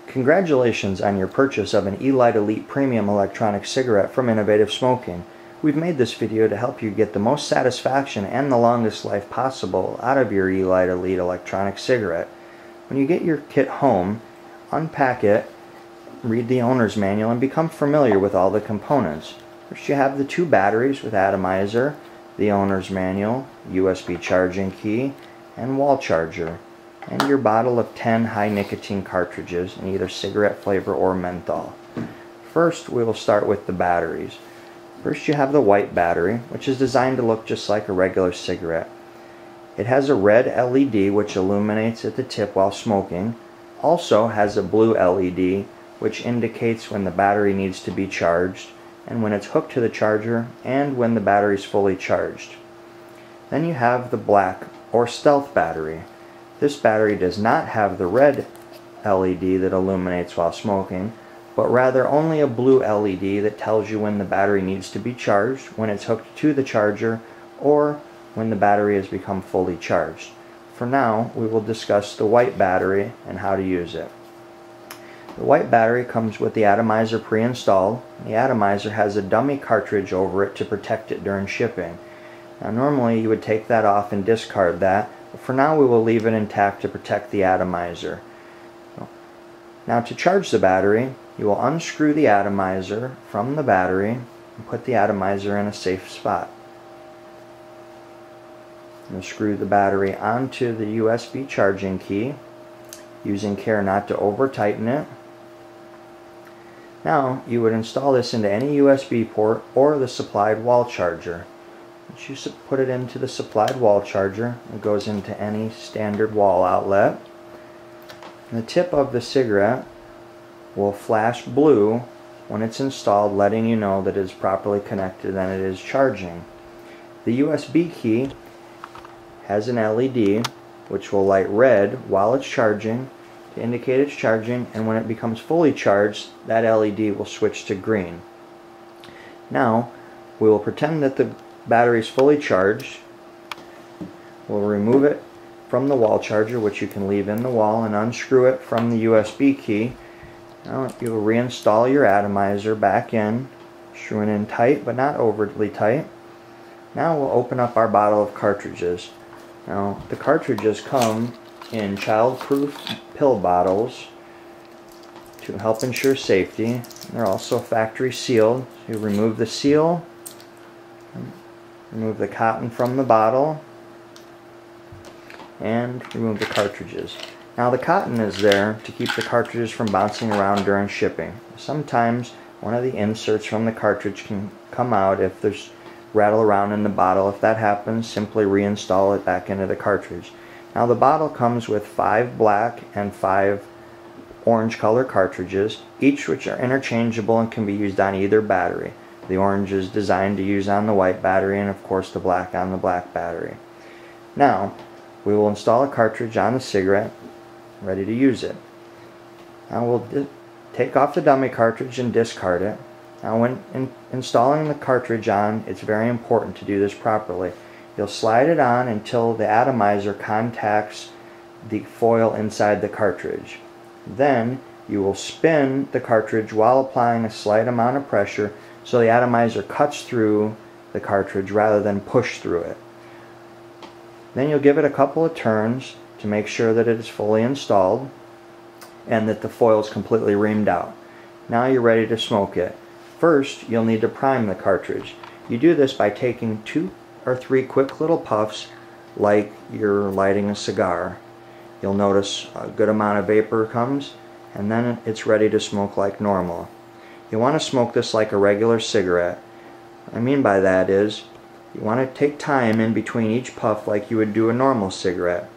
Congratulations on your purchase of an eLight Elite Premium electronic cigarette from Innovative Smoking. We've made this video to help you get the most satisfaction and the longest life possible out of your eLight Elite electronic cigarette. When you get your kit home, unpack it, read the owner's manual, and become familiar with all the components. First, you have the two batteries with atomizer, the owner's manual, USB charging key, and wall charger, and your bottle of 10 high nicotine cartridges in either cigarette flavor or menthol. First, we will start with the batteries. First, you have the white battery, which is designed to look just like a regular cigarette. It has a red LED which illuminates at the tip while smoking. Also has a blue LED which indicates when the battery needs to be charged and when it's hooked to the charger and when the battery is fully charged. Then you have the black or stealth battery. This battery does not have the red LED that illuminates while smoking, but rather only a blue LED that tells you when the battery needs to be charged, when it's hooked to the charger, or when the battery has become fully charged. For now, we will discuss the white battery and how to use it. The white battery comes with the atomizer pre-installed. The atomizer has a dummy cartridge over it to protect it during shipping. Now normally you would take that off and discard that, but for now we will leave it intact to protect the atomizer. Now to charge the battery, you will unscrew the atomizer from the battery and put the atomizer in a safe spot. You'll screw the battery onto the USB charging key, using care not to over tighten it. Now you would install this into any USB port or the supplied wall charger. Once you put it into the supplied wall charger, it goes into any standard wall outlet. And the tip of the cigarette will flash blue when it's installed, letting you know that it is properly connected and it is charging. The USB key has an LED which will light red while it's charging to indicate it's charging, and when it becomes fully charged, that LED will switch to green. Now we will pretend that the battery is fully charged. We'll remove it from the wall charger, which you can leave in the wall, and unscrew it from the USB key. Now you'll reinstall your atomizer back in, screwing in tight but not overly tight. Now we'll open up our bottle of cartridges. Now the cartridges come in child-proof pill bottles to help ensure safety. They're also factory sealed. So you remove the seal, remove the cotton from the bottle, and remove the cartridges. Now the cotton is there to keep the cartridges from bouncing around during shipping. Sometimes one of the inserts from the cartridge can come out if there's rattle around in the bottle. If that happens, simply reinstall it back into the cartridge. Now the bottle comes with 5 black and 5 orange color cartridges, each which are interchangeable and can be used on either battery. The orange is designed to use on the white battery, and of course the black on the black battery. Now we will install a cartridge on the cigarette, ready to use it. Now we'll take off the dummy cartridge and discard it. Now when installing the cartridge on, it's very important to do this properly. You'll slide it on until the atomizer contacts the foil inside the cartridge. Then you will spin the cartridge while applying a slight amount of pressure so the atomizer cuts through the cartridge rather than push through it. Then you'll give it a couple of turns to make sure that it is fully installed and that the foil is completely reamed out. Now you're ready to smoke it. First, you'll need to prime the cartridge. You do this by taking 2 or 3 quick little puffs like you're lighting a cigar. You'll notice a good amount of vapor comes, and then it's ready to smoke like normal. You want to smoke this like a regular cigarette. What I mean by that is you want to take time in between each puff like you would do a normal cigarette.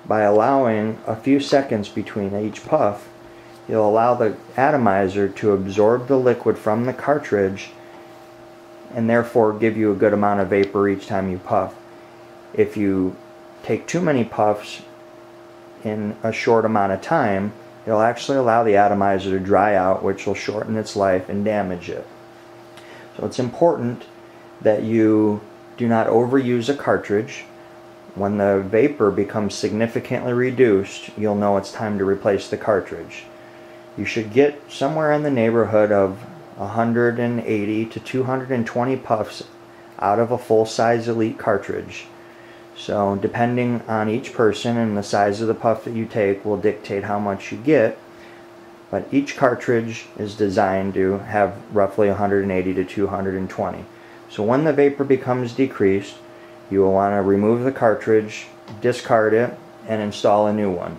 By allowing a few seconds between each puff, you'll allow the atomizer to absorb the liquid from the cartridge and therefore give you a good amount of vapor each time you puff. If you take too many puffs in a short amount of time, it'll actually allow the atomizer to dry out, which will shorten its life and damage it. So it's important that you do not overuse a cartridge. When the vapor becomes significantly reduced, you'll know it's time to replace the cartridge. You should get somewhere in the neighborhood of 180 to 220 puffs out of a full-size eLight cartridge. So depending on each person and the size of the puff that you take will dictate how much you get, but each cartridge is designed to have roughly 180 to 220. So when the vapor becomes decreased, you will want to remove the cartridge, discard it, and install a new one.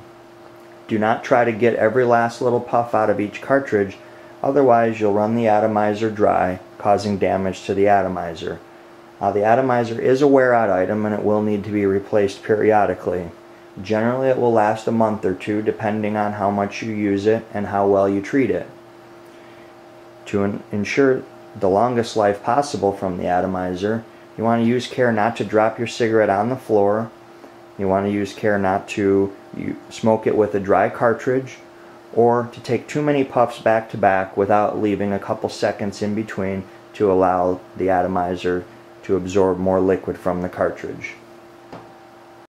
Do not try to get every last little puff out of each cartridge, otherwise you'll run the atomizer dry, causing damage to the atomizer. The atomizer is a wear-out item and it will need to be replaced periodically. Generally it will last a month or two depending on how much you use it and how well you treat it. To ensure the longest life possible from the atomizer, you want to use care not to drop your cigarette on the floor. You want to use care not to smoke it with a dry cartridge, or to take too many puffs back to back without leaving a couple seconds in between to allow the atomizer to absorb more liquid from the cartridge.